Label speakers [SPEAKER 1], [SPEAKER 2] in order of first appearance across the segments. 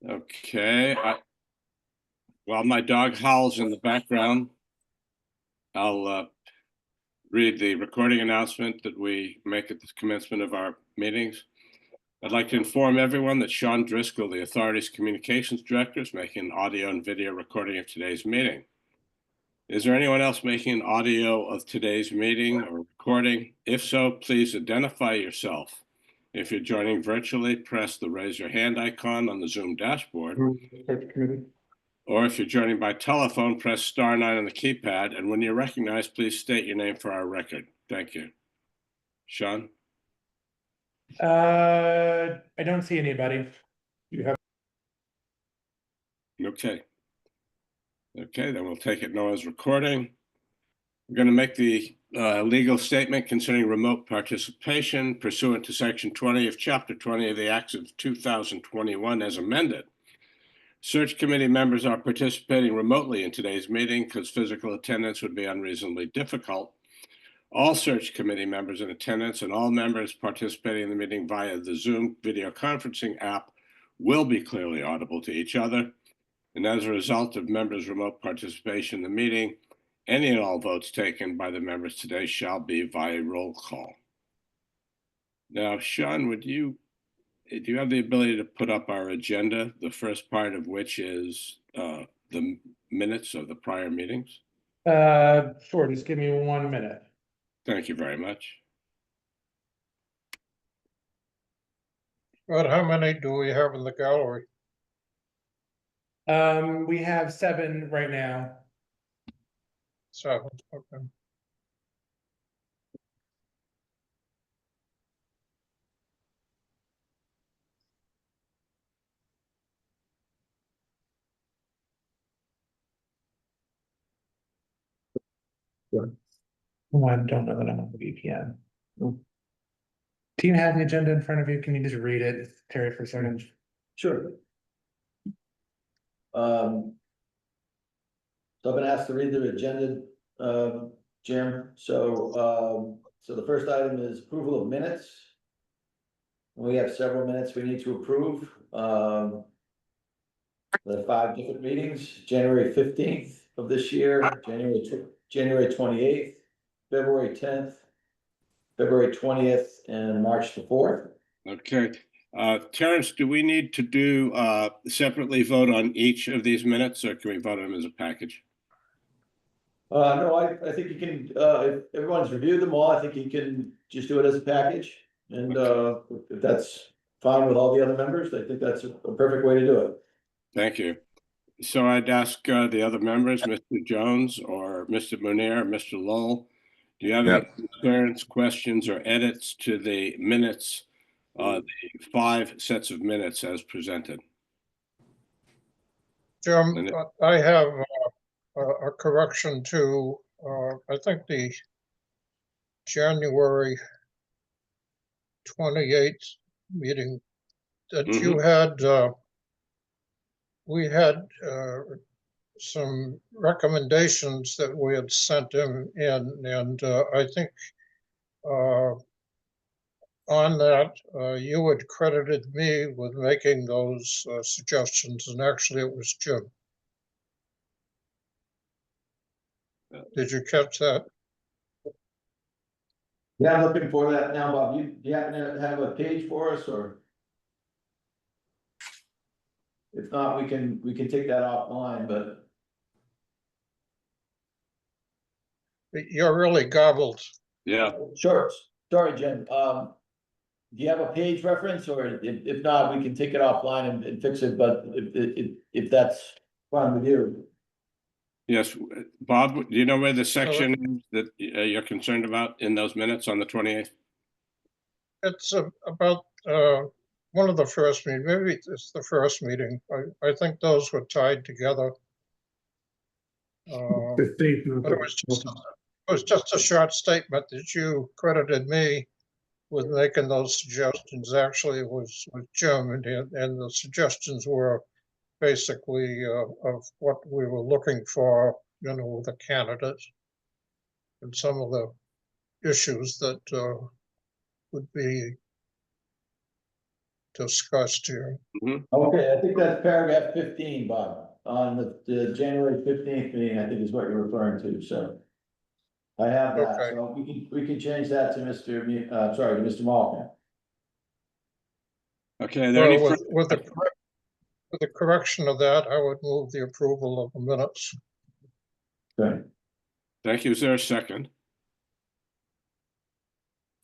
[SPEAKER 1] Okay. While my dog howls in the background, I'll read the recording announcement that we make at the commencement of our meetings. I'd like to inform everyone that Sean Driscoll, the authority's communications director, is making an audio and video recording of today's meeting. Is there anyone else making an audio of today's meeting or recording? If so, please identify yourself. If you're joining virtually, press the raise your hand icon on the Zoom dashboard. Or if you're joining by telephone, press *9 on the keypad. And when you're recognized, please state your name for our record. Thank you. Sean?
[SPEAKER 2] I don't see anybody. You have.
[SPEAKER 1] Okay. Okay, then we'll take it no as recording. We're going to make the legal statement concerning remote participation pursuant to Section 20 of Chapter 20 of the Acts of 2021 as amended. Search committee members are participating remotely in today's meeting because physical attendance would be unreasonably difficult. All search committee members in attendance and all members participating in the meeting via the Zoom video conferencing app will be clearly audible to each other. And as a result of members' remote participation in the meeting, any and all votes taken by the members today shall be via roll call. Now, Sean, do you have the ability to put up our agenda, the first part of which is the minutes of the prior meetings?
[SPEAKER 2] Sure, just give me 1 minute.
[SPEAKER 1] Thank you very much.
[SPEAKER 3] But how many do we have in the gallery?
[SPEAKER 2] We have 7 right now.
[SPEAKER 3] 7, okay.
[SPEAKER 2] Oh, I don't know that I'm on the VPN. Do you have the agenda in front of you? Can you just read it, Terry, for a second?
[SPEAKER 4] Sure. So I've been asked to read the agenda, Jim. So the first item is approval of minutes. We have several minutes we need to approve. The 5 different meetings: January 15th of this year, January 28th, February 10th, February 20th, and March the 4th.
[SPEAKER 1] Okay. Terrence, do we need to do separately vote on each of these minutes, or can we vote on them as a package?
[SPEAKER 4] No, I think you can, if everyone's reviewed them all, I think you can just do it as a package. And if that's fine with all the other members, I think that's a perfect way to do it.
[SPEAKER 1] Thank you. So I'd ask the other members, Mr. Jones or Mr. Munir, or Mr. Lowell, do you have any concerns, questions, or edits to the minutes, the 5 sets of minutes as presented?
[SPEAKER 3] Jim, I have a correction to, I think the January 28th meeting that you had, we had some recommendations that we had sent in, and I think on that, you had credited me with making those suggestions, and actually it was Jim. Did you catch that?
[SPEAKER 4] Yeah, I'm looking for that now, Bob. Do you happen to have a page for us, or? If not, we can take that offline, but.
[SPEAKER 3] You're really gobbled.
[SPEAKER 1] Yeah.
[SPEAKER 4] Sure. Sorry, Jen. Do you have a page reference, or if not, we can take it offline and fix it, but if that's fine with you.
[SPEAKER 1] Yes, Bob, do you know where the section is that you're concerned about in those minutes on the 28th?
[SPEAKER 3] It's about one of the first meetings, maybe it's the first meeting. I think those were tied together. But it was just a short statement that you credited me with making those suggestions. Actually, it was with Jim, and the suggestions were basically of what we were looking for, with a candidate, and some of the issues that would be discussed here.
[SPEAKER 4] Okay, I think that's paragraph 15, Bob, on the January 15th meeting, I think is what you're referring to, so. I have that,
[SPEAKER 3] Okay.
[SPEAKER 4] so we can change that to Mr. Sorry, to Mr. Malcolm.
[SPEAKER 1] Okay, are there any?
[SPEAKER 3] Well, with the correction of that, I would move the approval of the minutes.
[SPEAKER 4] Okay.
[SPEAKER 1] Thank you. Is there a second?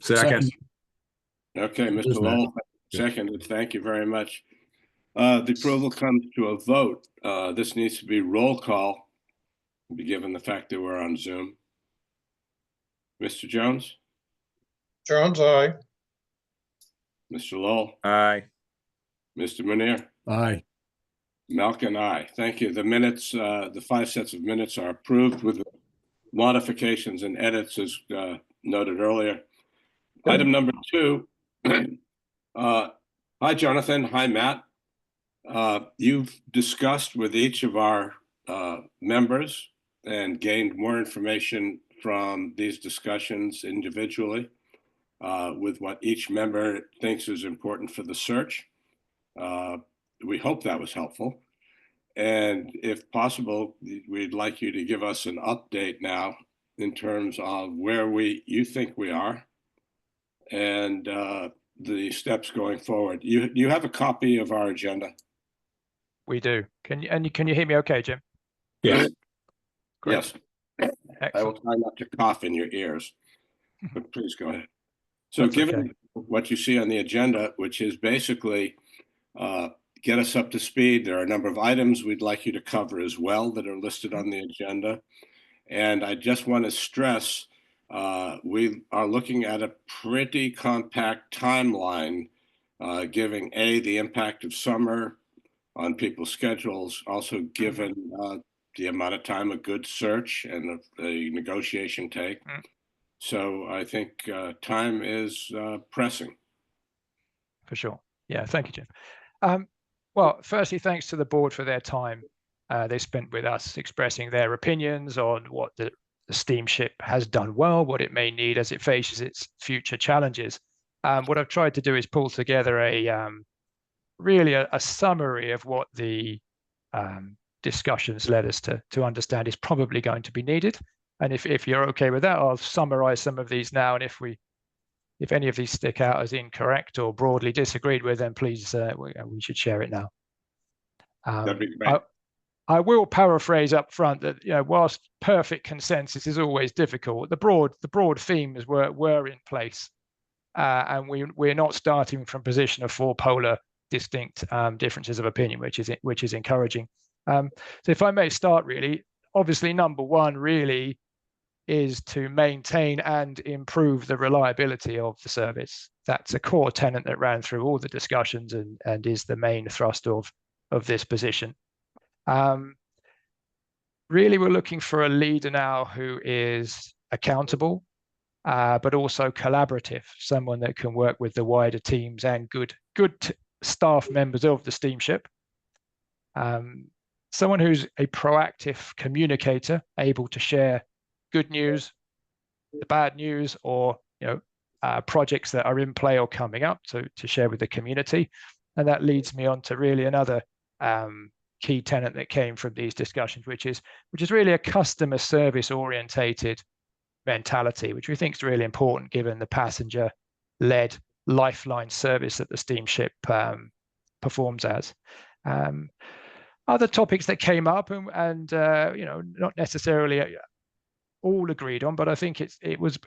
[SPEAKER 5] Second.
[SPEAKER 1] Okay, Mr.
[SPEAKER 5] Who's
[SPEAKER 1] Lowell, seconded. Thank you very much. The approval comes to a vote. This needs to be roll call, given the fact that we're on Zoom. Mr. Jones,
[SPEAKER 3] Jones, aye.
[SPEAKER 1] Mr. Lowell,
[SPEAKER 5] Aye.
[SPEAKER 1] Mr. Munir,
[SPEAKER 5] Aye.
[SPEAKER 1] Malkin, aye. Thank you. The minutes, the 5 sets of minutes are approved with modifications and edits as noted earlier. Item number 2. Hi, Jonathan. Hi, Matt. You've discussed with each of our members and gained more information from these discussions individually with what each member thinks is important for the search. We hope that was helpful. And if possible, we'd like you to give us an update now in terms of where you think we are and the steps going forward. You have a copy of our agenda?
[SPEAKER 6] We do. Can you hear me okay, Jim?
[SPEAKER 5] Yes.
[SPEAKER 6] Great.
[SPEAKER 1] Yes. I will
[SPEAKER 6] Excellent.
[SPEAKER 1] try not to cough in your ears, but please go ahead. So
[SPEAKER 6] That's
[SPEAKER 1] given
[SPEAKER 6] okay.
[SPEAKER 1] what you see on the agenda, which is basically get us up to speed, there are a number of items we'd like you to cover as well that are listed on the agenda. And I just want to stress, we are looking at a pretty compact timeline, giving the impact of summer on people's schedules, also given the amount of time a good search and a negotiation take. So I think time is pressing.
[SPEAKER 6] For sure. Yeah, thank you, Jim. Well, firstly, thanks to the board for their time they spent with us expressing their opinions on what the steamship has done well, what it may need as it faces its future challenges. What I've tried to do is pull together really a summary of what the discussions led us to understand is probably going to be needed. And if you're okay with that, I'll summarize some of these now. And if any of these stick out as incorrect or broadly disagreed with, then please, we should share it now.
[SPEAKER 1] That'd be great.
[SPEAKER 6] I will paraphrase up front that, whilst perfect consensus is always difficult, the broad themes were in place, and we're not starting from a position of 4 polar distinct differences of opinion, which is encouraging. So if I may start, really, obviously number 1 really is to maintain and improve the reliability of the service. That's a core tenet that ran through all the discussions and is the main thrust of this position. Really, we're looking for a leader now who is accountable, but also collaborative, someone that can work with the wider teams and good staff members of the steamship. Someone who's a proactive communicator, able to share good news, the bad news, or projects that are in play or coming up to share with the community. And that leads me on to really another key tenet that came from these discussions, which is really a customer service orientated mentality, which we think is really important given the passenger-led lifeline service that the steamship performs as. Other topics that came up and not necessarily all agreed on, but I think it was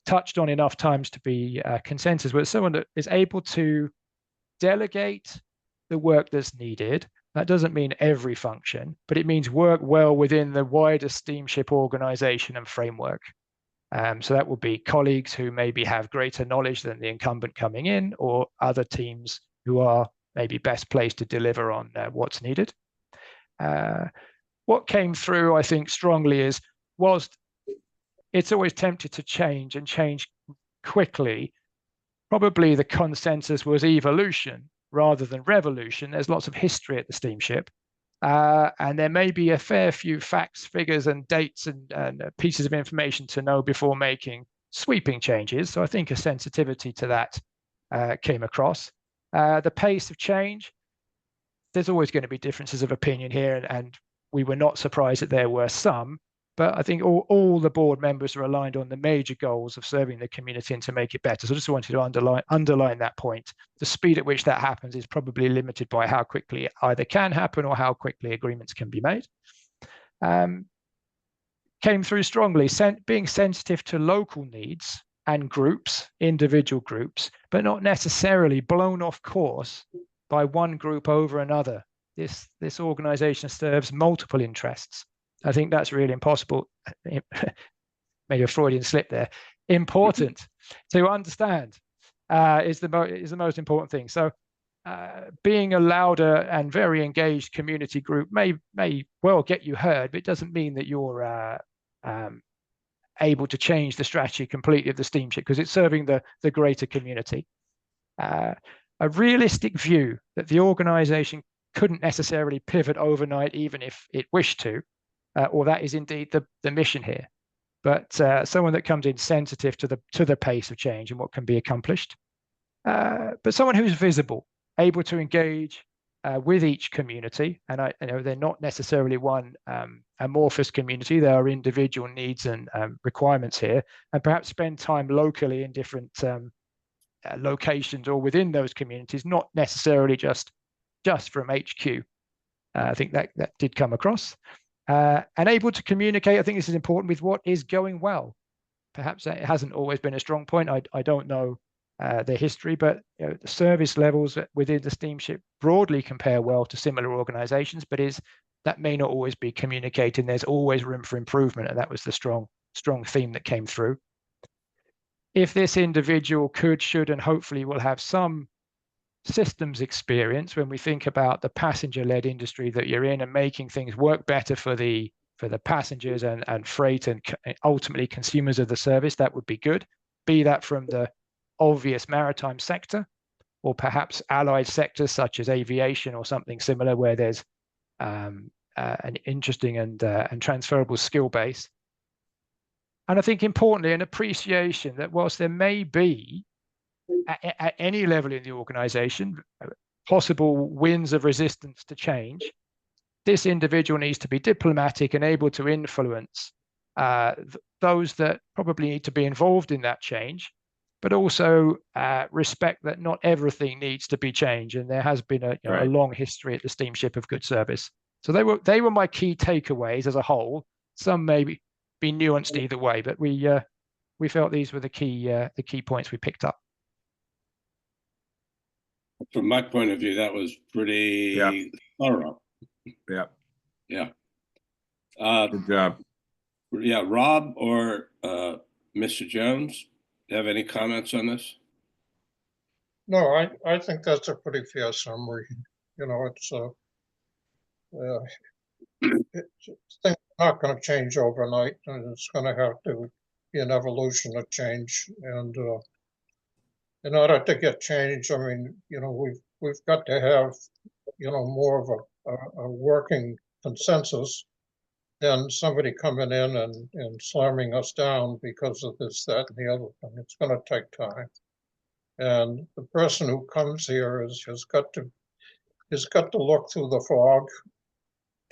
[SPEAKER 6] touched on enough times to be consensus, with someone that is able to delegate the work that's needed. That doesn't mean every function, but it means work well within the wider steamship organization and framework. So that will be colleagues who maybe have greater knowledge than the incumbent coming in, or other teams who are maybe best placed to deliver on what's needed. What came through, I think, strongly is, whilst it's always tempted to change and change quickly, probably the consensus was evolution rather than revolution. There's lots of history at the steamship, and there may be a fair few facts, figures, and dates and pieces of information to know before making sweeping changes. So I think a sensitivity to that came across. The pace of change, there's always going to be differences of opinion here, and we were not surprised that there were some, but I think all the board members are aligned on the major goals of serving the community and to make it better. So I just wanted to underline that point. The speed at which that happens is probably limited by how quickly it either can happen or how quickly agreements can be made. Came through strongly, being sensitive to local needs and groups, individual groups, but not necessarily blown off course by one group over another. This organization serves multiple interests. I think that's really impossible. Maybe a Freudian slip there. Important to understand is the most important thing. So being a louder and very engaged community group may well get you heard, but it doesn't mean that you're able to change the strategy completely of the steamship, because it's serving the greater community. A realistic view that the organization couldn't necessarily pivot overnight, even if it wished to, or that is indeed the mission here. But someone that comes in sensitive to the pace of change and what can be accomplished. But someone who's visible, able to engage with each community, and they're not necessarily one amorphous community. There are individual needs and requirements here, and perhaps spend time locally in different locations or within those communities, not necessarily just from HQ. I think that did come across. And able to communicate, I think this is important, with what is going well. Perhaps it hasn't always been a strong point. I don't know the history, but the service levels within the steamship broadly compare well to similar organizations, but that may not always be communicated. There's always room for improvement, and that was the strong theme that came through. If this individual could, should, and hopefully will have some systems experience when we think about the passenger-led industry that you're in and making things work better for the passengers and freight and ultimately consumers of the service, that would be good. Be that from the obvious maritime sector, or perhaps allied sectors such as aviation or something similar, where there's an interesting and transferable skill base. And I think importantly, an appreciation that whilst there may be at any level in the organization possible winds of resistance to change, this individual needs to be diplomatic and able to influence those that probably need to be involved in that change, but also respect that not everything needs to be changed. And there has been a long history at the steamship of good service. So they were my key takeaways as a whole. Some may be nuanced either way, but we felt these were the key points we picked up.
[SPEAKER 1] From my point of view, that was pretty thorough.
[SPEAKER 5] Yeah.
[SPEAKER 1] Yeah.
[SPEAKER 5] Good job.
[SPEAKER 1] Yeah, Rob or Mr. Jones, do you have any comments on this?
[SPEAKER 3] No, I think that's a pretty fair summary. Things are not going to change overnight, and it's going to have to be an evolution of change. And in order to get change, I mean, we've got to have, more of a working consensus than somebody coming in and slamming us down because of this, that, and the other thing. It's going to take time. And the person who comes here has got to look through the fog,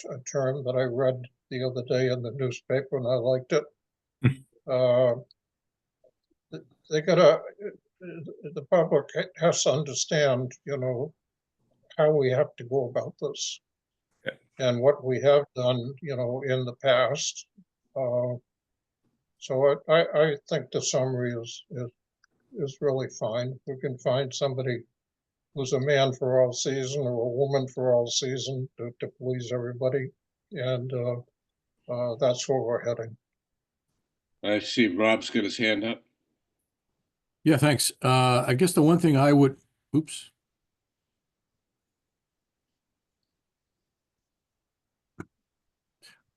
[SPEAKER 3] a term that I read the other day in the newspaper, and I liked it. The public has to understand, how we have to go about this, and what we have done, in the past. So I think the summary is really fine. We can find somebody who's a man for all season or a woman for all season to please everybody, and that's where we're heading.
[SPEAKER 1] I see Rob's got his hand up.
[SPEAKER 5] Yeah, thanks. I guess the one thing I would, oops.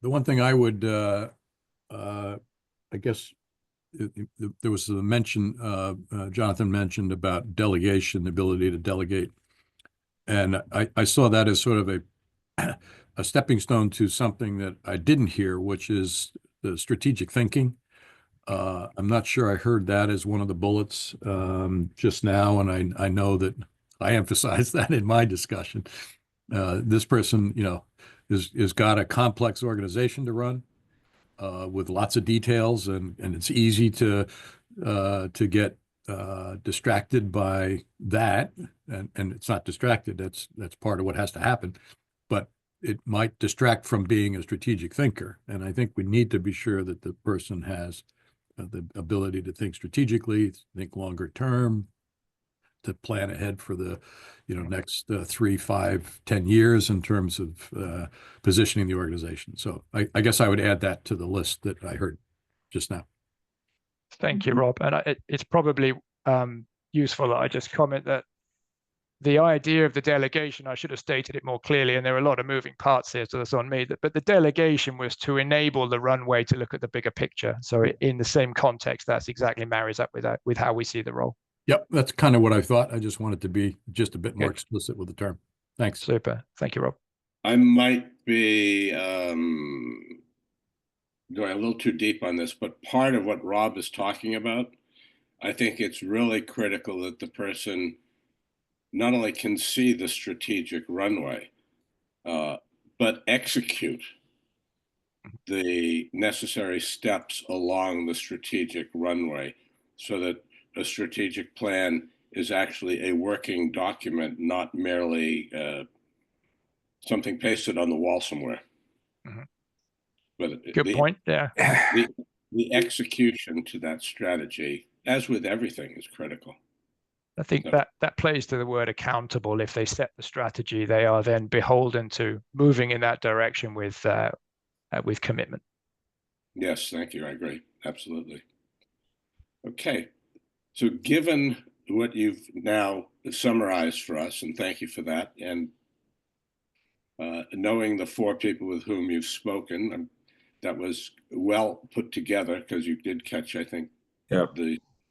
[SPEAKER 5] The one thing I would, I guess, there was a mention, Jonathan mentioned about delegation, the ability to delegate. And I saw that as sort of a stepping stone to something that I didn't hear, which is the strategic thinking. I'm not sure I heard that as one of the bullets just now, and I know that I emphasized that in my discussion. This person, is got a complex organization to run with lots of details, and it's easy to get distracted by that, and it's not distracted. That's part of what has to happen, but it might distract from being a strategic thinker. And I think we need to be sure that the person has the ability to think strategically, think longer term, to plan ahead for the next 3, 5, 10 years in terms of positioning the organization. So I guess I would add that to the list that I heard just now.
[SPEAKER 6] Thank you, Rob. And it's probably useful that I just comment that the idea of the delegation, I should have stated it more clearly, and there are a lot of moving parts here, so that's on me. But the delegation was to enable the runway to look at the bigger picture. So in the same context, that's exactly marries up with how we see the role.
[SPEAKER 5] Yep, that's kind of what I thought. I just wanted to be just a bit more explicit with the term. Thanks.
[SPEAKER 6] Super. Thank you, Rob.
[SPEAKER 1] I might be going a little too deep on this, but part of what Rob is talking about, I think it's really critical that the person not only can see the strategic runway, but execute the necessary steps along the strategic runway so that a strategic plan is actually a working document, not merely something pasted on the wall somewhere.
[SPEAKER 6] Mhm.
[SPEAKER 1] But
[SPEAKER 6] Good point. Yeah.
[SPEAKER 1] The execution to that strategy, as with everything, is critical.
[SPEAKER 6] I think that plays to the word accountable. If they set the strategy, they are then beholden to moving in that direction with commitment.
[SPEAKER 1] Yes, thank you. I agree. Absolutely. Okay. So given what you've now summarized for us, and thank you for that, and knowing the 4 people with whom you've spoken, that was well put together, because you did catch, I think,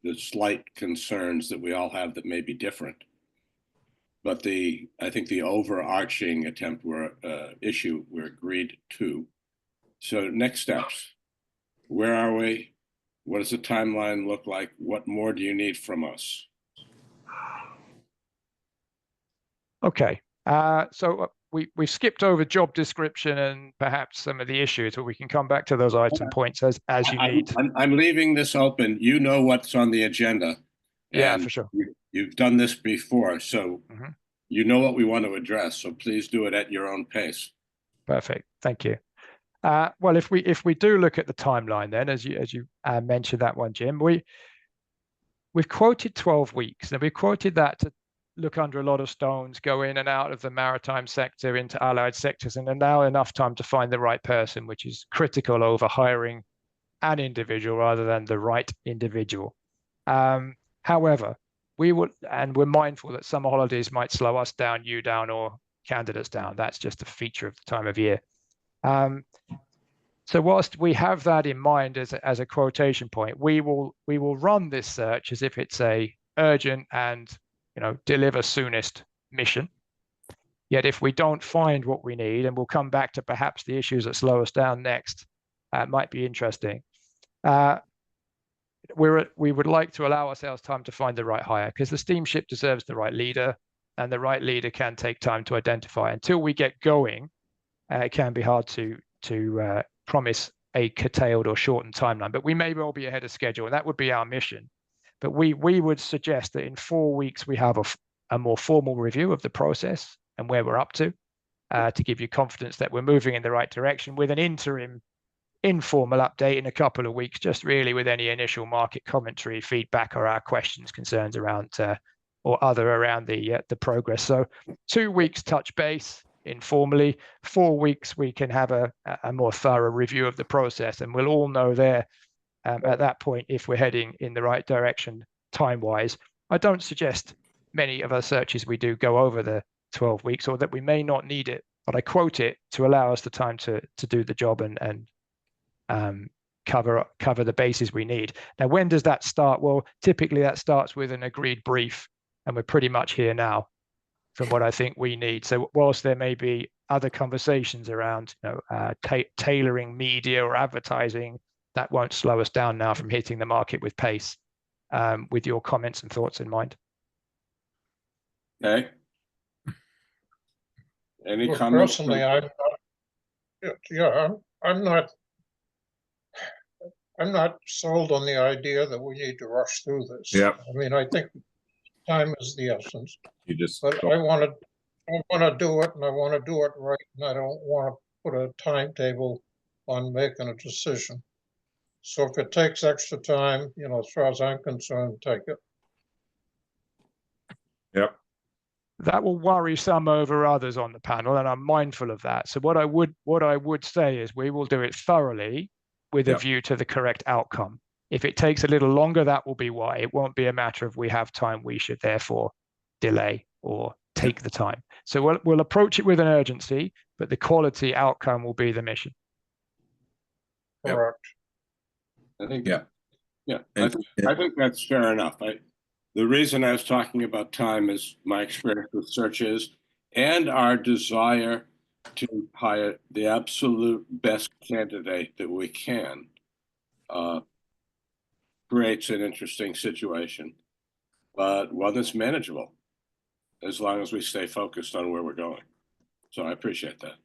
[SPEAKER 1] the slight concerns that we all have that may be different. But I think the overarching attempt issue we're agreed to. So next steps, where are we? What does the timeline look like? What more do you need from us?
[SPEAKER 6] Okay. So we skipped over job description and perhaps some of the issues, but we can come back to those item points as you need.
[SPEAKER 1] I'm leaving this open. You know what's on the agenda.
[SPEAKER 6] Yeah, for sure.
[SPEAKER 1] You've done this before, so you know what we want to address. So please do it at your own pace.
[SPEAKER 6] Perfect. Thank you. Well, if we do look at the timeline, then as you mentioned that one, Jim, we've quoted 12 weeks, and we've quoted that to look under a lot of stones, go in and out of the maritime sector into allied sectors, and now enough time to find the right person, which is critical over hiring an individual rather than the right individual. However, we're mindful that summer holidays might slow us down, you down, or candidates down. That's just a feature of the time of year. So whilst we have that in mind as a quotation point, we will run this search as if it's a urgent and deliver soonest mission. Yet if we don't find what we need, and we'll come back to perhaps the issues that slow us down next, might be interesting. We would like to allow ourselves time to find the right hire, because the steamship deserves the right leader, and the right leader can take time to identify. Until we get going, it can be hard to promise a curtailed or shortened timeline, but we may well be ahead of schedule, and that would be our mission. But we would suggest that in 4 weeks we have a more formal review of the process and where we're up to give you confidence that we're moving in the right direction, with an interim informal update in a couple of weeks, just really with any initial market commentary, feedback, or our questions, concerns around or other around the progress. So 2 weeks touch base informally. 4 weeks we can have a more thorough review of the process, and we'll all know there at that point if we're heading in the right direction time-wise. I don't suggest many of our searches we do go over the 12 weeks, or that we may not need it, but I quote it to allow us the time to do the job and cover the bases we need. Now, when does that start? Well, typically that starts with an agreed brief, and we're pretty much here now from what I think we need. So whilst there may be other conversations around tailoring media or advertising, that won't slow us down now from hitting the market with pace, with your comments and thoughts in mind.
[SPEAKER 1] Okay. Any
[SPEAKER 3] Well,
[SPEAKER 1] comments?
[SPEAKER 3] personally, I'm I'm not sold on the idea that we need to rush through this.
[SPEAKER 7] Yep.
[SPEAKER 3] I mean, I think time is the essence,
[SPEAKER 7] You just,
[SPEAKER 3] but I want to do it, and I want to do it right, and I don't want to put a timetable on making a decision. So if it takes extra time, as far as I'm concerned, take it.
[SPEAKER 7] yep,
[SPEAKER 6] That will worry some over others on the panel, and I'm mindful of that. So what I would say is we will do it thoroughly with a
[SPEAKER 7] Yep.
[SPEAKER 6] view to the correct outcome. If it takes a little longer, that will be why. It won't be a matter of we have time, we should therefore delay or take the time. So we'll approach it with an urgency, but the quality outcome will be the mission.
[SPEAKER 7] Yep.
[SPEAKER 3] Correct.
[SPEAKER 1] I think,
[SPEAKER 7] yeah.
[SPEAKER 1] yeah,
[SPEAKER 7] And-
[SPEAKER 1] I think that's fair enough. The reason I was talking about time is my experience with searches and our desire to hire the absolute best candidate that we can. Creates an interesting situation, but one that's manageable as long as we stay focused on where we're going. So I appreciate that.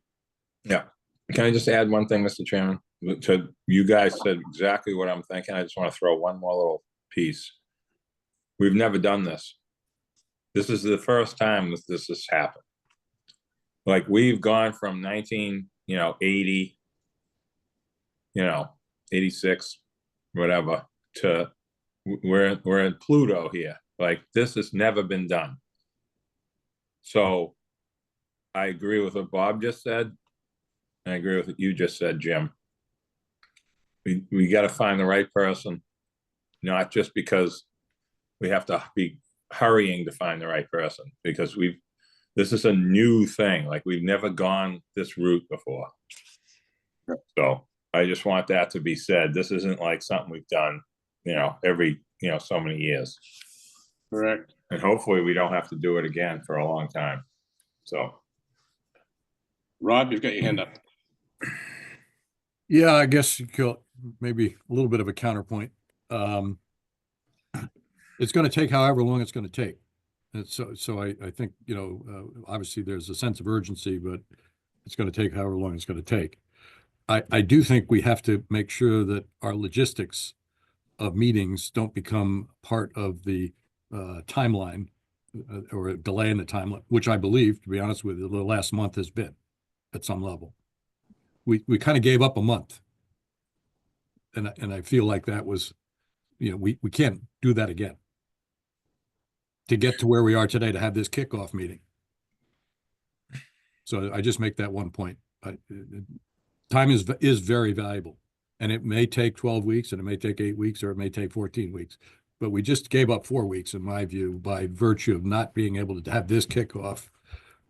[SPEAKER 7] Yeah. Can I just add one thing, Mr. Chairman? You guys said exactly what I'm thinking. I just want to throw one more little piece. We've never done this. This is the first time that this has happened. Like we've gone from 80, 86, whatever, to we're in Pluto here. Like this has never been done. So I agree with what Bob just said. I agree with what you just said, Jim. We got to find the right person, not just because we have to be hurrying to find the right person, because this is a new thing. Like we've never gone this route before. So I just want that to be said. This isn't like something we've done, every, so many years.
[SPEAKER 1] Correct.
[SPEAKER 7] And hopefully we don't have to do it again for a long time. So.
[SPEAKER 1] Rob, you've got your hand up.
[SPEAKER 5] Yeah, I guess you could maybe a little bit of a counterpoint. It's going to take however long it's going to take. And so I think, obviously there's a sense of urgency, but it's going to take however long it's going to take. I do think we have to make sure that our logistics of meetings don't become part of the timeline or a delay in the timeline, which I believe, to be honest with you, the last month has been at some level. We kind of gave up a month. And I feel like that was, we can't do that again. To get to where we are today, to have this kickoff meeting. So I just make that one point. Time is very valuable, and it may take 12 weeks, and it may take 8 weeks, or it may take 14 weeks. But we just gave up 4 weeks, in my view, by virtue of not being able to have this kickoff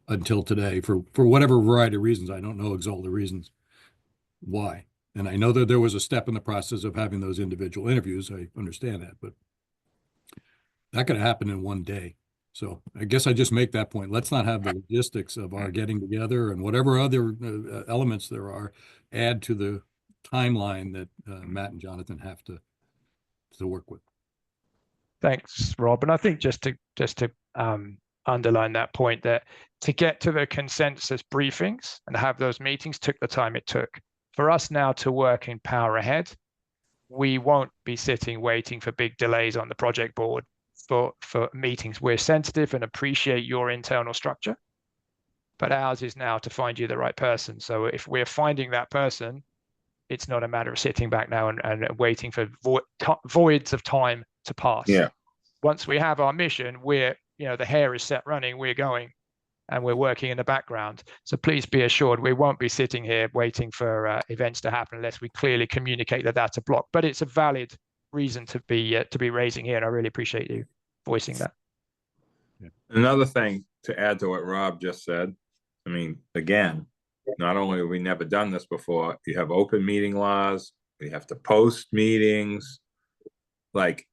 [SPEAKER 5] until today for whatever variety of reasons. I don't know all the reasons why. And I know that there was a step in the process of having those individual interviews. I understand that, but that could happen in one day. So I guess I just make that point. Let's not have the logistics of our getting together and whatever other elements there are add to the timeline that Matt and Jonathan have to work with.
[SPEAKER 6] Thanks, Rob. And I think just to underline that point, that to get to the consensus briefings and have those meetings took the time it took. For us now to work in power ahead, we won't be sitting waiting for big delays on the project board for meetings. We're sensitive and appreciate your internal structure, but ours is now to find you the right person. So if we're finding that person, it's not a matter of sitting back now and waiting for voids of time to pass.
[SPEAKER 7] Yeah.
[SPEAKER 6] Once we have our mission, the hair is set running, we're going, and we're working in the background. So please be assured, we won't be sitting here waiting for events to happen unless we clearly communicate that that's a block. But it's a valid reason to be raising here, and I really appreciate you voicing that.
[SPEAKER 7] Another thing to add to what Rob just said, I mean, again, not only have we never done this before, you have open meeting laws, we have to post meetings. Like,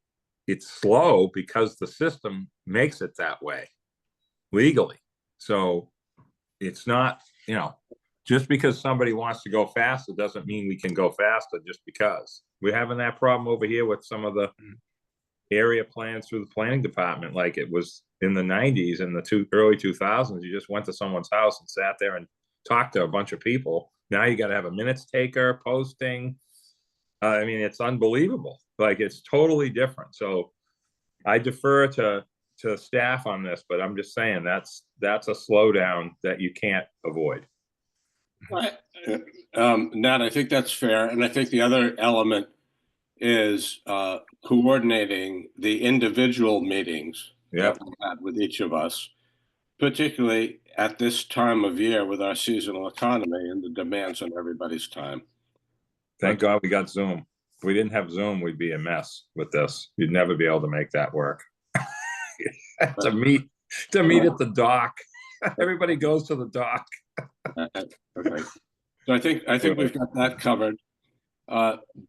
[SPEAKER 7] it's slow because the system makes it that way legally. So it's not, just because somebody wants to go faster doesn't mean we can go faster just because. We're having that problem over here with some of the area plans through the planning department. Like it was in the 90s and the early 2000s, you just went to someone's house and sat there and talked to a bunch of people. Now you got to have a minutes taker, posting. I mean, it's unbelievable. Like, it's totally different. So I defer to staff on this, but I'm just saying that's a slowdown that you can't avoid.
[SPEAKER 1] Right. Nat, I think that's fair. And I think the other element is coordinating the individual meetings
[SPEAKER 7] Yep.
[SPEAKER 1] that we had with each of us, particularly at this time of year with our seasonal economy and the demands on everybody's time.
[SPEAKER 7] Thank God we got Zoom. If we didn't have Zoom, we'd be a mess with this. You'd never be able to make that work. to meet at the dock. Everybody goes to the dock.
[SPEAKER 1] Okay. So I think we've got that covered.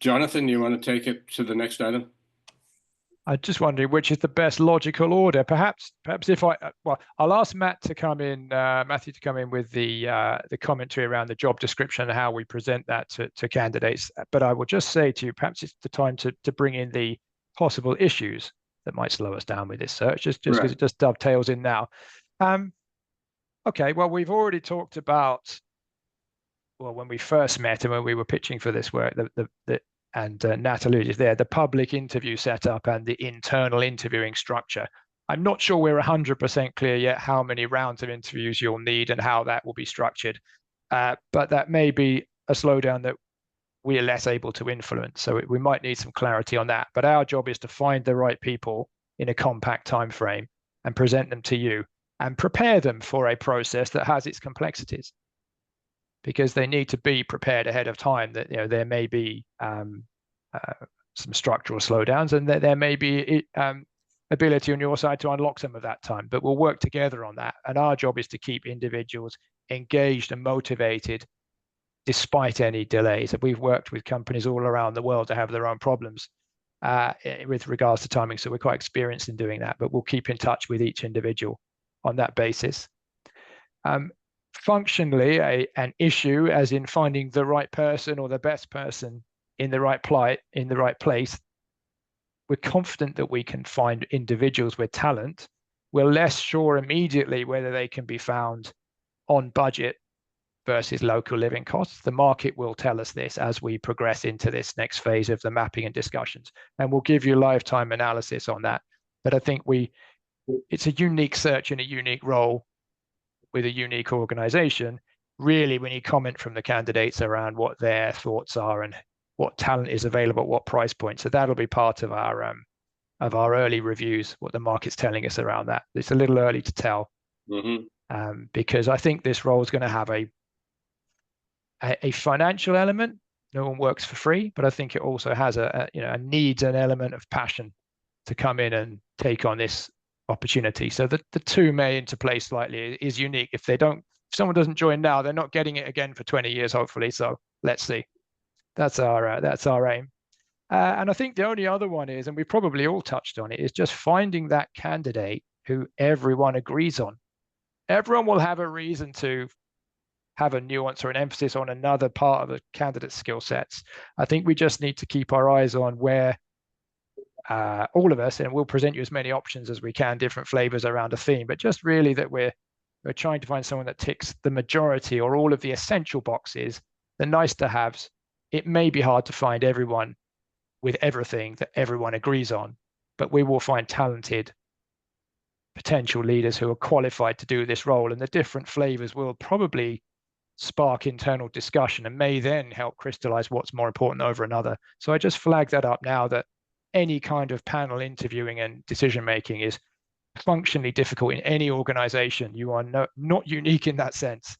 [SPEAKER 1] Jonathan, you want to take it to the next item?
[SPEAKER 6] I'm just wondering which is the best logical order. Perhaps if I'll ask Matthew to come in with the commentary around the job description and how we present that to candidates. But I will just say to you, perhaps it's the time to bring in the possible issues that might slow us down with this search, just because it just dovetails in now. Okay, well, we've already talked about, when we first met and when we were pitching for this work, and Nat alluded there, the public interview setup and the internal interviewing structure. I'm not sure we're 100% clear yet how many rounds of interviews you'll need and how that will be structured. But that may be a slowdown that we are less able to influence. So we might need some clarity on that. But our job is to find the right people in a compact time frame and present them to you and prepare them for a process that has its complexities, because they need to be prepared ahead of time that there may be some structural slowdowns and that there may be ability on your side to unlock some of that time. But we'll work together on that. And our job is to keep individuals engaged and motivated despite any delays. And we've worked with companies all around the world to have their own problems with regards to timing. So we're quite experienced in doing that, but we'll keep in touch with each individual on that basis. Functionally, an issue as in finding the right person or the best person in the right place. We're confident that we can find individuals with talent. We're less sure immediately whether they can be found on budget versus local living costs. The market will tell us this as we progress into this next phase of the mapping and discussions, and we'll give you lifetime analysis on that. But I think it's a unique search in a unique role with a unique organization. Really, we need comment from the candidates around what their thoughts are and what talent is available at what price point. So that'll be part of our early reviews, what the market's telling us around that. It's a little early to tell, because I think this role is going to have a financial element. No one works for free, but I think it also has needs an element of passion to come in and take on this opportunity. So the two may interplay slightly. Is unique. If someone doesn't join now, they're not getting it again for 20 years, hopefully. So let's see. That's our aim. And I think the only other one is, and we probably all touched on it, is just finding that candidate who everyone agrees on. Everyone will have a reason to have a nuance or an emphasis on another part of the candidate's skill sets. I think we just need to keep our eyes on where all of us, and we'll present you as many options as we can, different flavors around a theme, but just really that we're trying to find someone that ticks the majority or all of the essential boxes, the nice to haves. It may be hard to find everyone with everything that everyone agrees on, but we will find talented potential leaders who are qualified to do this role, and the different flavors will probably spark internal discussion and may then help crystallize what's more important over another. So I just flag that up now, that any kind of panel interviewing and decision making is functionally difficult in any organization. You are not unique in that sense.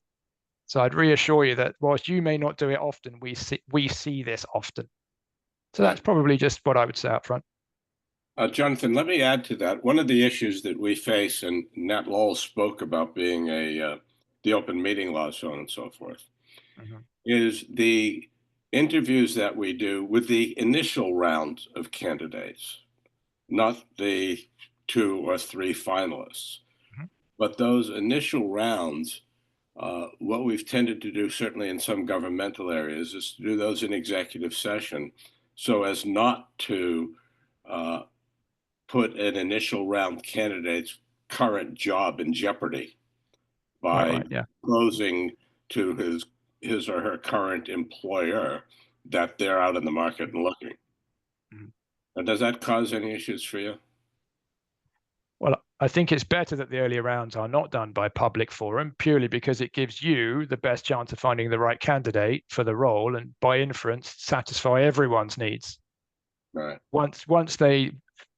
[SPEAKER 6] So I'd reassure you that whilst you may not do it often, we see this often. So that's probably just what I would say up front.
[SPEAKER 1] Jonathan, let me add to that. One of the issues that we face, and Nat Lowell spoke about being the open meeting law, so on and so forth, is the interviews that we do with the initial round of candidates, not the 2 or 3 finalists, but those initial rounds. What we've tended to do, certainly in some governmental areas, is to do those in executive session so as not to put an initial round candidates current job in jeopardy by
[SPEAKER 6] Right, yeah.
[SPEAKER 1] disclosing to his or her current employer that they're out in the market and looking.
[SPEAKER 6] Mhm.
[SPEAKER 1] And does that cause any issues for you?
[SPEAKER 6] Well, I think it's better that the earlier rounds are not done by public forum, purely because it gives you the best chance of finding the right candidate for the role, and by inference, satisfy everyone's needs.
[SPEAKER 1] Right.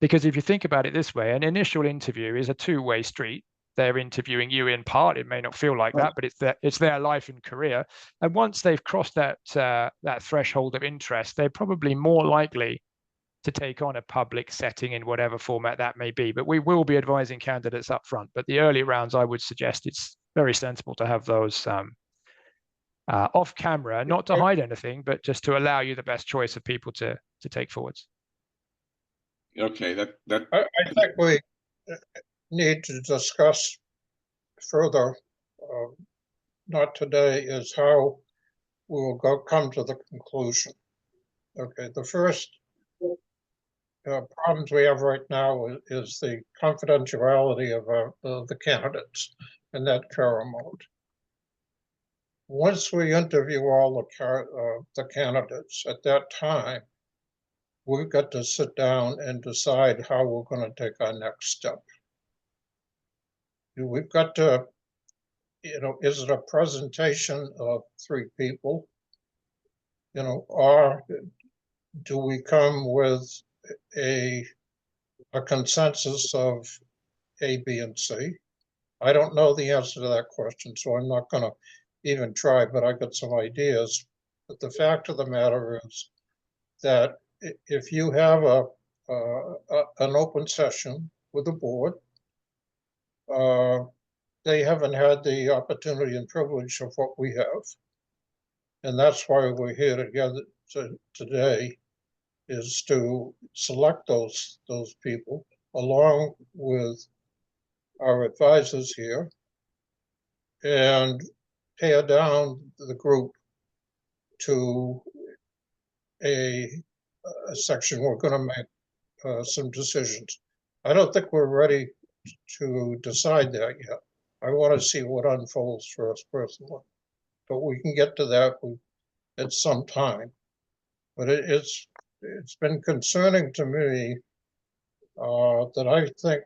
[SPEAKER 6] Because if you think about it this way, an initial interview is a two-way street. They're interviewing you in part. It may not feel like that, but it's their life and career. And once they've crossed that threshold of interest, they're probably more likely to take on a public setting in whatever format that may be. But we will be advising candidates up front. But the early rounds, I would suggest it's very sensible to have those off camera, not to hide anything, but just to allow you the best choice of people to take forwards.
[SPEAKER 1] Okay, that
[SPEAKER 3] I think we need to discuss further, not today, is how we will come to the conclusion. Okay, the first problems we have right now is the confidentiality of the candidates and that paramount. Once we interview all the candidates, at that time, we've got to sit down and decide how we're going to take our next step. We've got to, is it a presentation of 3 people? Or do we come with a consensus of A, B, and C? I don't know the answer to that question, so I'm not going to even try, but I got some ideas. But the fact of the matter is that if you have an open session with the board, they haven't had the opportunity and privilege of what we have. And that's why we're here together today, is to select those people along with our advisors here and pare down the group to a section. We're going to make some decisions. I don't think we're ready to decide that yet. I want to see what unfolds first, personally. But we can get to that at some time. But it's been concerning to me that I think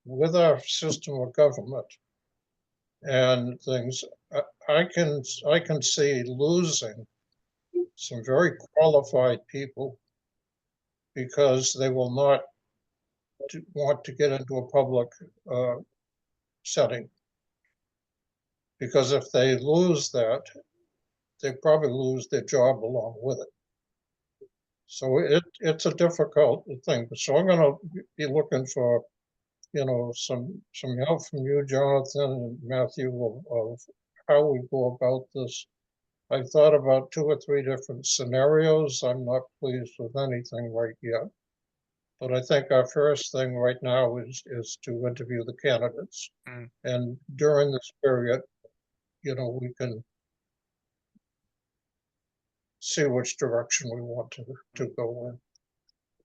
[SPEAKER 3] with our system of government and things, I can see losing some very qualified people because they will not want to get into a public setting. Because if they lose that, they probably lose their job along with it. So it's a difficult thing. So I'm going to be looking for, some help from you, Jonathan and Matthew, of how we go about this. I've thought about 2 or 3 different scenarios. I'm not pleased with anything right yet. But I think our first thing right now is to interview the candidates. And during this period, we can see which direction we want to go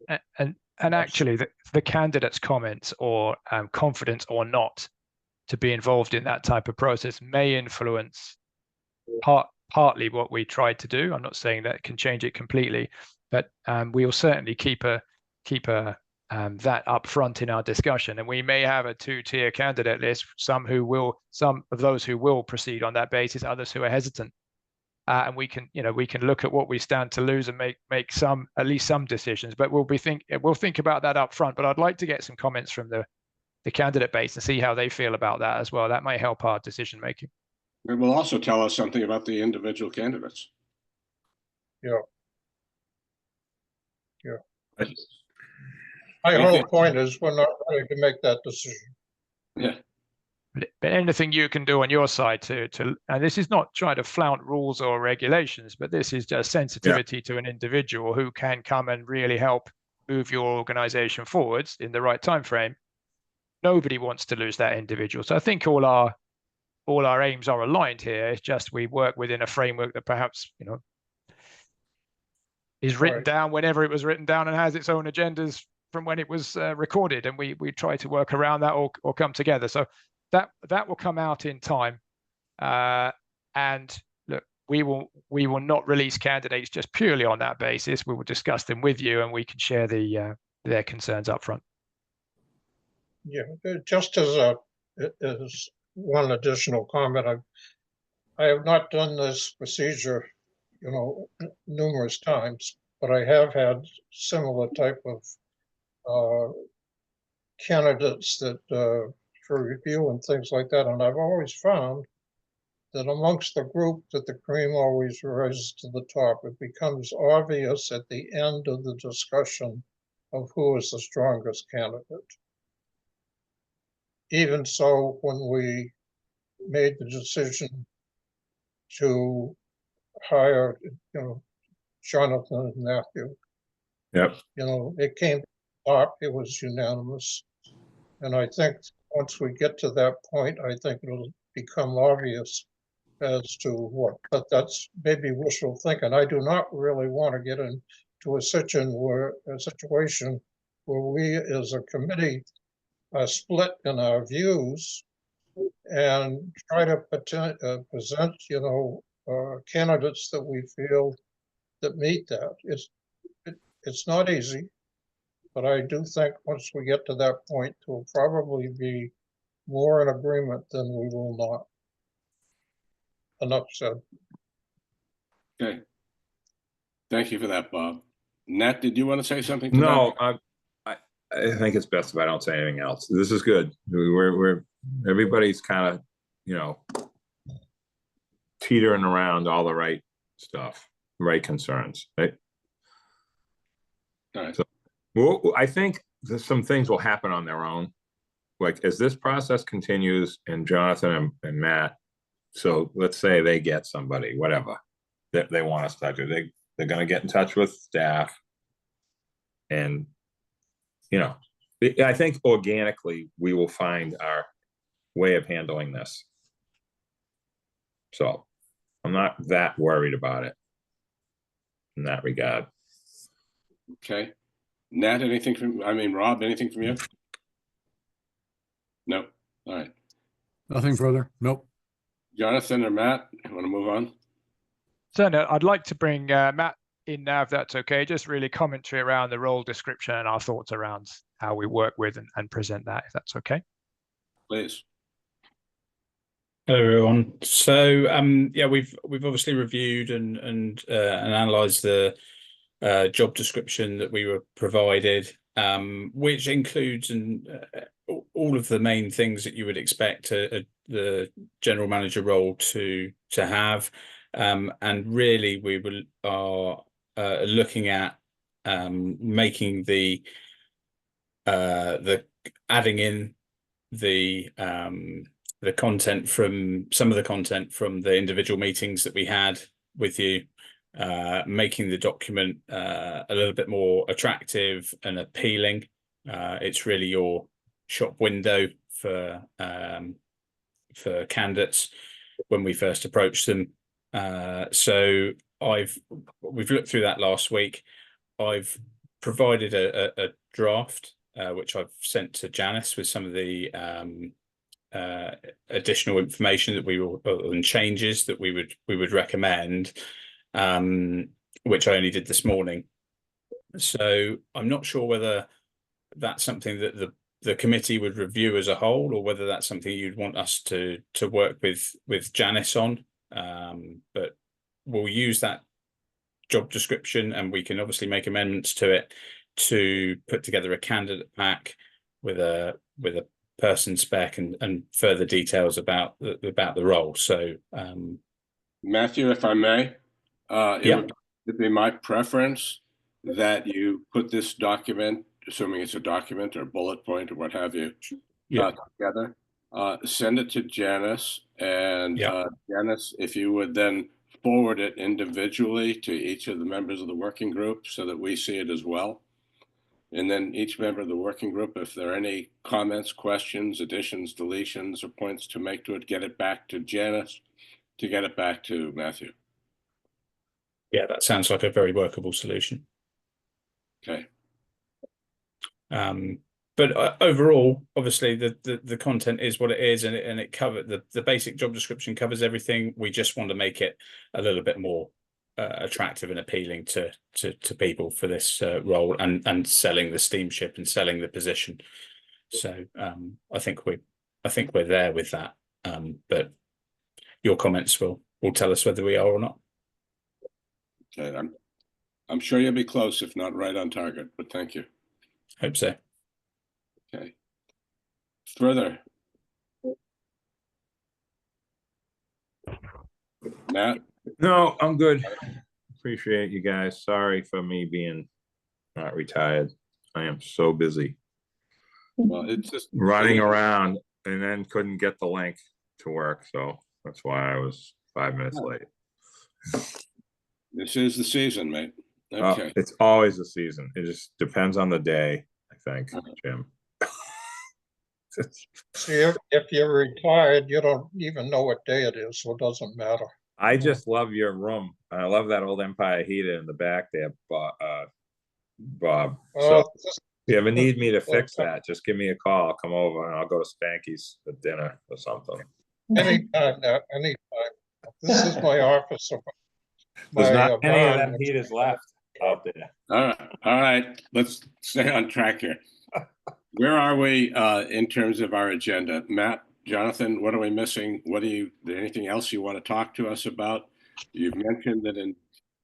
[SPEAKER 3] in.
[SPEAKER 6] And actually, the candidates' comments or confidence or not to be involved in that type of process may influence partly what we tried to do. I'm not saying that can change it completely, but we will certainly keep that up front in our discussion. And we may have a 2-tier candidate list, some of those who will proceed on that basis, others who are hesitant. And we can look at what we stand to lose and make at least some decisions. But we'll think about that up front. But I'd like to get some comments from the candidate base and see how they feel about that as well. That might help our decision making.
[SPEAKER 1] it will also tell us something about the individual candidates.
[SPEAKER 3] Yeah. My whole point is we're not ready to make that decision.
[SPEAKER 1] Yeah.
[SPEAKER 6] But anything you can do on your side to and this is not trying to flout rules or regulations, but this is just sensitivity to an individual who can come and really help move your organization forwards in the right time frame. Nobody wants to lose that individual. So I think all our aims are aligned here. It's just we work within a framework that perhaps is written down whenever it was written down and has its own agendas from when it was recorded, and we try to work around that or come together. So that will come out in time. And look, we will not release candidates just purely on that basis. We will discuss them with you, and we can share their concerns up front.
[SPEAKER 3] Yeah, just as one additional comment, I have not done this procedure, numerous times, but I have had similar type of candidates that for review and things like that, and I've always found that amongst the group that the cream always rises to the top. It becomes obvious at the end of the discussion of who is the strongest candidate. Even so, when we made the decision to hire, Jonathan and Matthew,
[SPEAKER 7] Yep.
[SPEAKER 3] it came up, it was unanimous. And I think once we get to that point, I think it'll become obvious as to what, but that's maybe wishful thinking. I do not really want to get into a situation where we as a committee are split in our views and try to present, candidates that we feel that meet that. It's not easy, but I do think once we get to that point, we'll probably be more in agreement than we will not. Enough said.
[SPEAKER 1] Okay. Thank you for that, Bob. Nat, did you want to say something to
[SPEAKER 7] No,
[SPEAKER 1] that?
[SPEAKER 7] I think it's best if I don't say anything else. This is good. We're everybody's kind of, teetering around all the right stuff, right concerns, right?
[SPEAKER 1] All right.
[SPEAKER 7] So, well, I think that some things will happen on their own. Like as this process continues and Jonathan and Matt, so let's say they get somebody, whatever, that they want us to do. They're going to get in touch with staff. And, I think organically we will find our way of handling this. So I'm not that worried about it in that regard.
[SPEAKER 1] Okay. Nat, Rob, anything from you? No. All right.
[SPEAKER 5] Nothing further? Nope.
[SPEAKER 1] Jonathan or Matt, you want to move on?
[SPEAKER 6] So no, I'd like to bring Matt in now, if that's okay. Just really commentary around the role description and our thoughts around how we work with and present that, if that's okay.
[SPEAKER 1] Please.
[SPEAKER 8] Hello, everyone. So, we've obviously reviewed and analysed the job description that we were provided, which includes all of the main things that you would expect the general manager role to have, and really we are looking at making the adding in the content from some of the content from the individual meetings that we had with you, making the document a little bit more attractive and appealing. It's really your shop window for candidates when we first approached them. So we've looked through that last week. I've provided a draft which I've sent to Janice with some of the additional information that we will and changes that we would recommend, which I only did this morning. So I'm not sure whether that's something that the committee would review as a whole, or whether that's something you'd want us to work with Janice on. But we'll use that job description, and we can obviously make amendments to it to put together a candidate pack with a person spec and further details about the role. So
[SPEAKER 1] Matthew, if I may,
[SPEAKER 8] yeah.
[SPEAKER 1] It'd be my preference that you put this document, assuming it's a document or a bullet point or what have you, together, send it to Janice, and Janice, if you would then forward it individually to each of the members of the working group so that we see it as well. And then each member of the working group, if there are any comments, questions, additions, deletions, or points to make to it, get it back to Janice to get it back to Matthew.
[SPEAKER 8] Yeah, that sounds like a very workable solution.
[SPEAKER 1] Okay.
[SPEAKER 8] But overall, obviously, the content is what it is, and it covered the basic job description covers everything. We just want to make it a little bit more attractive and appealing to people for this role, and selling the steamship and selling the position. So I think we're there with that. But your comments will tell us whether we are or not.
[SPEAKER 1] Okay, I'm sure you'll be close, if not right on target, but thank you.
[SPEAKER 8] Hope so.
[SPEAKER 1] Okay. Further. Matt?
[SPEAKER 7] No, I'm good. Appreciate you guys. Sorry for me being not retired. I am so busy
[SPEAKER 1] Well, it's just
[SPEAKER 7] running around and then couldn't get the link to work. So that's why I was 5 minutes late.
[SPEAKER 1] This is the season, mate. Okay.
[SPEAKER 7] It's always the season. It just depends on the day, I think, Jim.
[SPEAKER 3] See, if you're retired, you don't even know what day it is, so it doesn't matter.
[SPEAKER 7] I just love your room. I love that old Empire heater in the back there, Bob. So if you ever need me to fix that, just give me a call. I'll come over and I'll go to Spanky's for dinner or something.
[SPEAKER 3] Anytime, anytime. This is my office.
[SPEAKER 7] There's not any of them heaters left out there.
[SPEAKER 1] All right. Let's stay on track here. Where are we in terms of our agenda? Matt, Jonathan, what are we missing? Is there anything else you want to talk to us about? You've mentioned that in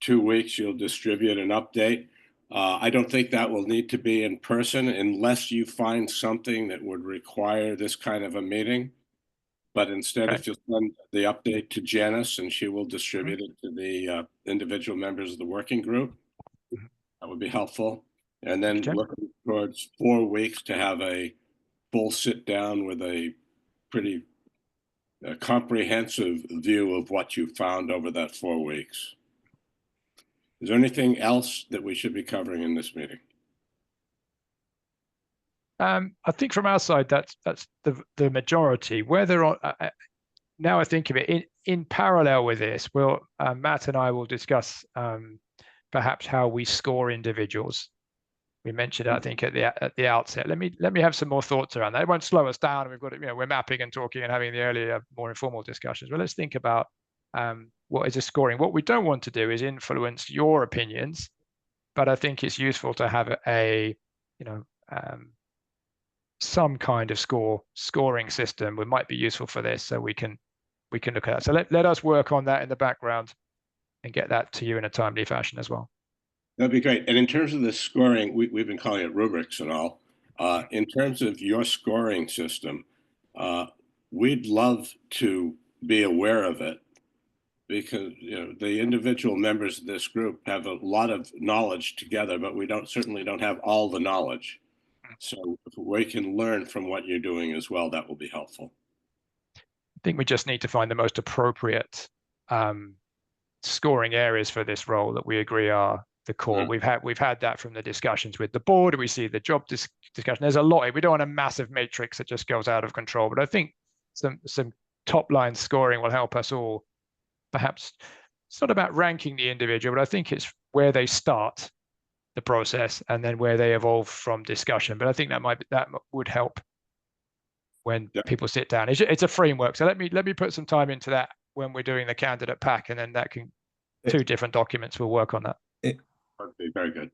[SPEAKER 1] 2 weeks you'll distribute an update. I don't think that will need to be in person unless you find something that would require this kind of a meeting. But instead, if you'll send the update to Janice and she will distribute it to the individual members of the working group, that would be helpful. And then looking towards 4 weeks to have a full sit down with a pretty comprehensive view of what you found over that 4 weeks. Is there anything else that we should be covering in this meeting?
[SPEAKER 6] I think from our side, that's the majority. Whether or now I think of it in parallel with this, Matt and I will discuss perhaps how we score individuals. We mentioned, I think, at the outset. Let me have some more thoughts around that. It won't slow us down. We've got we're mapping and talking and having the earlier, more informal discussions. But let's think about what is a scoring. What we don't want to do is influence your opinions, but I think it's useful to have some kind of scoring system. It might be useful for this, so we can look at that. So let us work on that in the background and get that to you in a timely fashion as well.
[SPEAKER 1] That'd be great. And in terms of the scoring, we've been calling it rubrics and all. In terms of your scoring system, we'd love to be aware of it because the individual members of this group have a lot of knowledge together, but we certainly don't have all the knowledge. So if we can learn from what you're doing as well, that will be helpful.
[SPEAKER 6] I think we just need to find the most appropriate scoring areas for this role that we agree are the core. We've had that from the discussions with the board. We see the job discussion. There's a lot. We don't want a massive matrix that just goes out of control. But I think some top line scoring will help us all. Perhaps it's not about ranking the individual, but I think it's where they start the process and then where they evolve from discussion. But I think that would help when people sit down. It's a framework. So let me put some time into that when we're doing the candidate pack, and then that can 2 different documents. We'll work on that.
[SPEAKER 1] That'd be very good.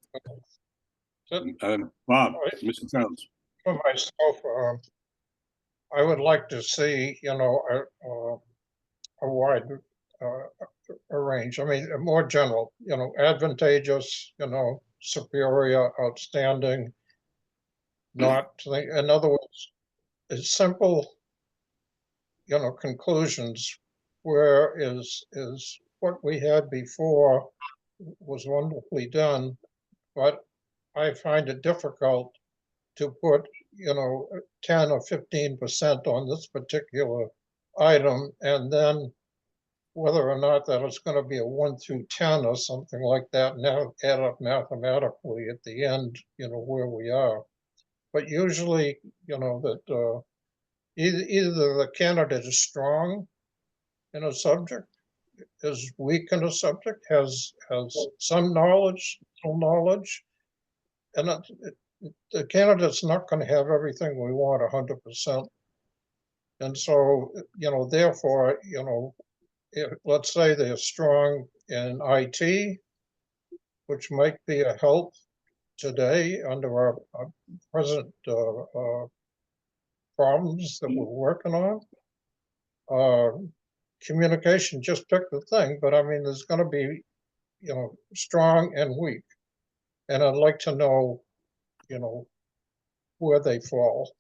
[SPEAKER 1] Bob, Mr. Jones.
[SPEAKER 3] For myself, I would like to see, a wide range. I mean, more general, advantageous, superior, outstanding, not, in other words, it's simple, conclusions, whereas what we had before was wonderfully done, but I find it difficult to put, 10 or 15% on this particular item, and then whether or not that it's going to be a 1 through 10 or something like that, now add up mathematically at the end, where we are. But usually, that either the candidate is strong in a subject, is weak in a subject, has some knowledge, little knowledge, and the candidate's not going to have everything we want 100%. And so, therefore, let's say they're strong in IT, which might be a help today under our present problems that we're working on. Communication, just pick the thing, but I mean, there's going to be, strong and weak. And I'd like to know, where they fall.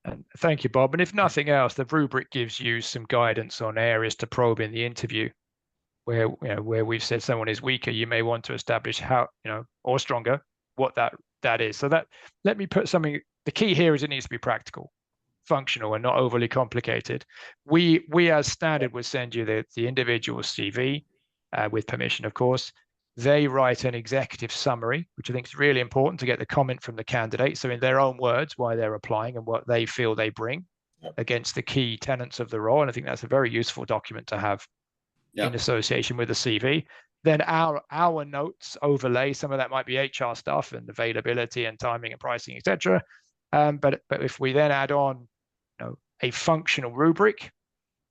[SPEAKER 6] And thank you, Bob. And if nothing else, the rubric gives you some guidance on areas to probe in the interview, where where we've said someone is weaker, you may want to establish how, or stronger, what that is. So that, let me put something. The key here is it needs to be practical, functional, and not overly complicated. We as standard would send you the individual CV with permission, of course. They write an executive summary, which I think is really important to get the comment from the candidate. So in their own words, why they're applying and what they feel they bring against the key tenets of the role. And I think that's a very useful document to have in association with the CV. Then our notes overlay, some of that might be HR stuff and availability and timing and pricing, etc. But if we then add on, a functional rubric,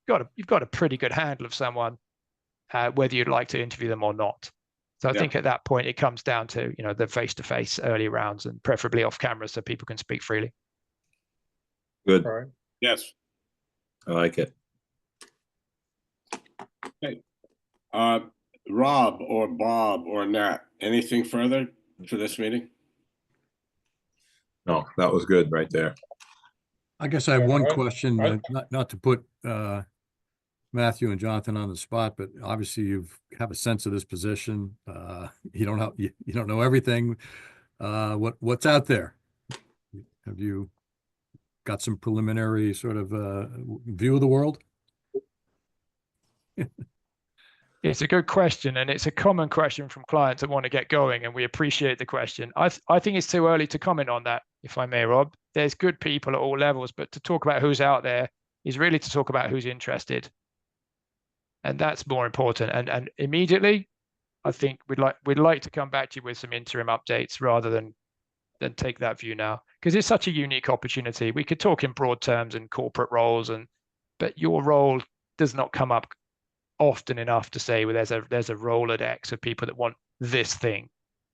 [SPEAKER 6] you've got a pretty good handle of someone, whether you'd like to interview them or not. So I think at that point it comes down to the face-to-face early rounds and preferably off camera so people can speak freely.
[SPEAKER 7] Good.
[SPEAKER 3] All right.
[SPEAKER 1] Yes.
[SPEAKER 7] I like it.
[SPEAKER 1] Okay. Rob or Bob or Nat, anything further for this meeting?
[SPEAKER 7] No, that was good right there.
[SPEAKER 5] I guess I have one
[SPEAKER 3] I-
[SPEAKER 5] question, not to put Matthew and Jonathan on the spot, but obviously you have a sense of this position. You don't know everything. What's out there? Have you got some preliminary sort of view of the world?
[SPEAKER 6] It's a good question, and it's a common question from clients that want to get going, and we appreciate the question. I think it's too early to comment on that, if I may, Rob. There's good people at all levels, but to talk about who's out there is really to talk about who's interested. And that's more important. And immediately, I think we'd like to come back to you with some interim updates rather than take that view now, because it's such a unique opportunity. We could talk in broad terms and corporate roles, but your role does not come up often enough to say, well, there's a Rolodex of people that want this thing.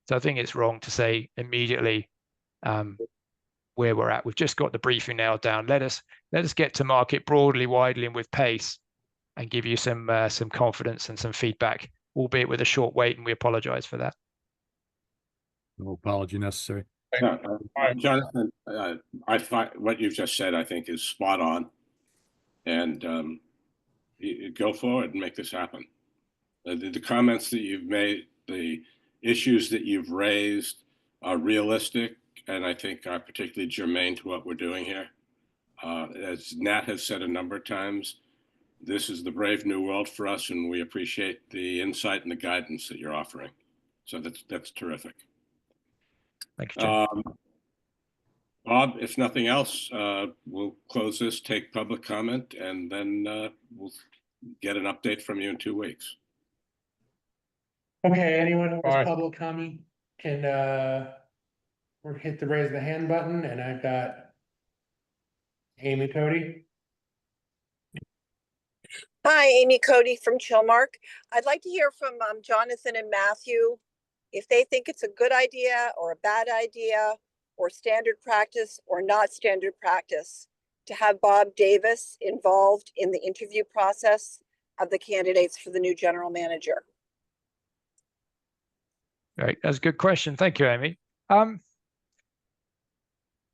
[SPEAKER 6] So I think it's wrong to say immediately where we're at. We've just got the briefing nailed down. Let us get to market broadly, widely, and with pace, and give you some confidence and some feedback, albeit with a short wait, and we apologize for that.
[SPEAKER 5] No apology necessary.
[SPEAKER 1] Jonathan, I find what you've just said, I think, is spot on. And go forward and make this happen. The comments that you've made, the issues that you've raised are realistic, and I think are particularly germane to what we're doing here. As Nat has said a number of times, this is the brave new world for us, and we appreciate the insight and the guidance that you're offering. So that's terrific.
[SPEAKER 6] Thank you, Jim.
[SPEAKER 1] Bob, if nothing else, we'll close this, take public comment, and then we'll get an update from you in 2 weeks.
[SPEAKER 2] Okay, anyone who
[SPEAKER 3] Aye.
[SPEAKER 2] has public comment can or hit the raise the hand button, and I've got Amy Cody.
[SPEAKER 9] Hi, Amy Cody from Chilmark. I'd like to hear from Jonathan and Matthew if they think it's a good idea or a bad idea or standard practice or not standard practice to have Bob Davis involved in the interview process of the candidates for the new general manager.
[SPEAKER 6] Right, that's a good question. Thank you, Amy.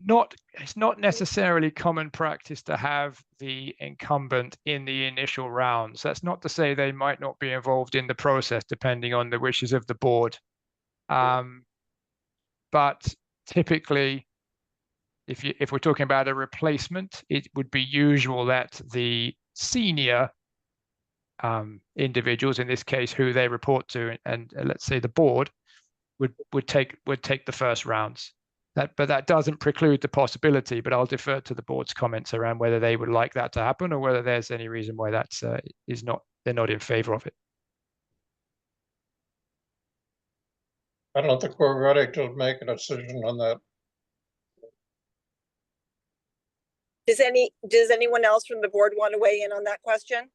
[SPEAKER 6] It's not necessarily common practice to have the incumbent in the initial rounds. That's not to say they might not be involved in the process, depending on the wishes of the board. But typically, if we're talking about a replacement, it would be usual that the senior individuals, in this case, who they report to, and let's say the board, would take the first rounds. But that doesn't preclude the possibility. But I'll defer to the board's comments around whether they would like that to happen or whether there's any reason why that's they're not in favor of it.
[SPEAKER 3] I don't think we're ready to make a decision on that.
[SPEAKER 9] Does anyone else from the board want to weigh in on that question?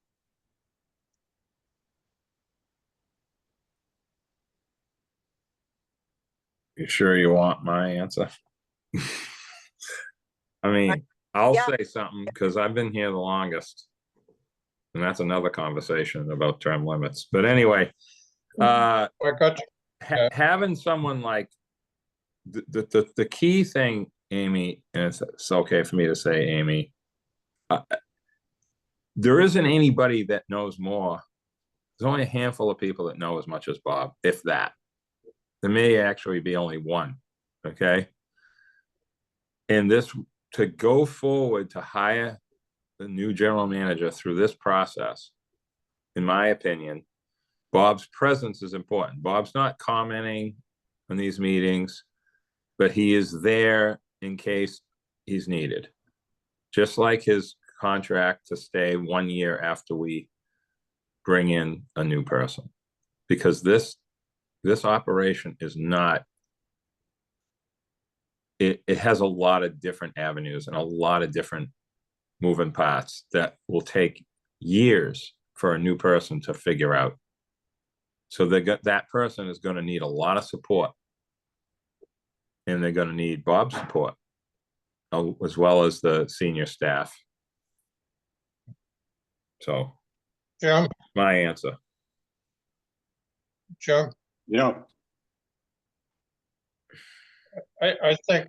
[SPEAKER 7] You sure you want my answer? I mean, I'll
[SPEAKER 9] Yeah.
[SPEAKER 7] say something because I've been here the longest. And that's another conversation about term limits. But anyway,
[SPEAKER 3] I got you.
[SPEAKER 7] having someone like the key thing, Amy, and it's okay for me to say, Amy, there isn't anybody that knows more. There's only a handful of people that know as much as Bob, if that. There may actually be only one, okay? And this, to go forward to hire the new general manager through this process, in my opinion, Bob's presence is important. Bob's not commenting on these meetings, but he is there in case he's needed. Just like his contract to stay 1 year after we bring in a new person. Because this operation is not, it has a lot of different avenues and a lot of different moving parts that will take years for a new person to figure out. So that person is going to need a lot of support, and they're going to need Bob's support as well as the senior staff. So
[SPEAKER 3] Jim,
[SPEAKER 7] my answer.
[SPEAKER 3] Jim,
[SPEAKER 1] Yeah,
[SPEAKER 3] I think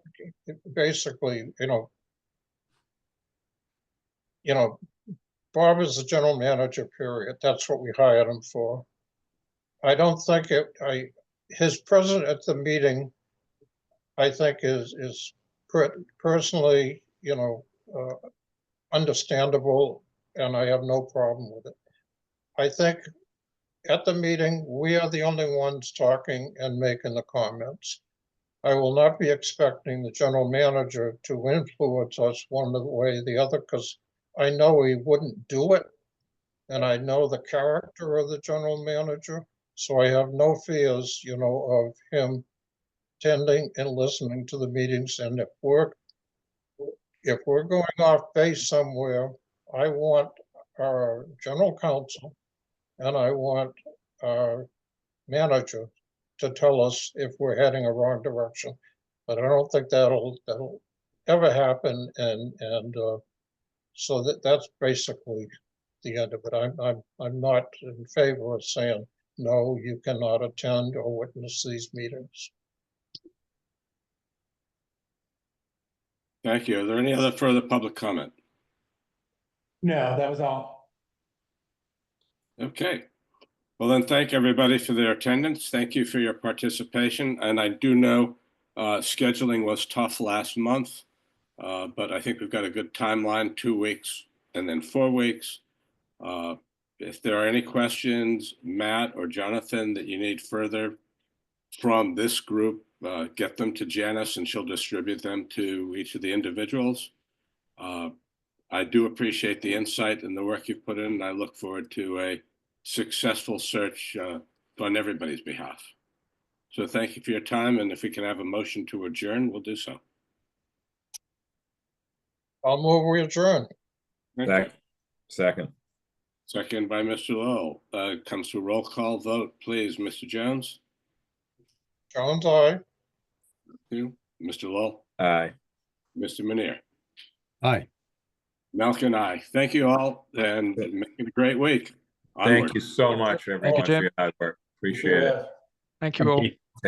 [SPEAKER 3] basically, Bob is the general manager, period. That's what we hired him for. I don't think his presence at the meeting, I think is personally, understandable, and I have no problem with it. I think at the meeting, we are the only ones talking and making the comments. I will not be expecting the general manager to influence us one way or the other, because I know he wouldn't do it. And I know the character of the general manager, so I have no fears, of him attending and listening to the meetings. And if we're going off base somewhere, I want our general counsel and I want our manager to tell us if we're heading a wrong direction. But I don't think that'll ever happen. And so that's basically the end of it. I'm not in favor of saying, no, you cannot attend or witness these meetings.
[SPEAKER 1] thank you. Are there any other further public comment?
[SPEAKER 2] No, that was all.
[SPEAKER 1] Okay. Well, then thank everybody for their attendance. Thank you for your participation. And I do know scheduling was tough last month, but I think we've got a good timeline, 2 weeks and then 4 weeks. If there are any questions, Matt or Jonathan, that you need further from this group, get them to Janice and she'll distribute them to each of the individuals. I do appreciate the insight and the work you've put in, and I look forward to a successful search on everybody's behalf. So thank you for your time, and if we can have a motion to adjourn, we'll do so.
[SPEAKER 3] I'll move we adjourn.
[SPEAKER 1] Okay.
[SPEAKER 7] Second.
[SPEAKER 1] Second by Mr. Lowell. Comes to a roll call vote, please. Mr. Jones?
[SPEAKER 3] Jones, aye.
[SPEAKER 1] Thank you. Mr. Lowell?
[SPEAKER 7] Aye.
[SPEAKER 1] Mr. Menear?
[SPEAKER 5] Aye.
[SPEAKER 1] Malkin, aye. Thank you all, and make it a great week.
[SPEAKER 7] Thank
[SPEAKER 1] Onward.
[SPEAKER 7] you so much, everyone,
[SPEAKER 6] Jim.
[SPEAKER 7] for your hard work. Appreciate it.
[SPEAKER 6] Thank you all.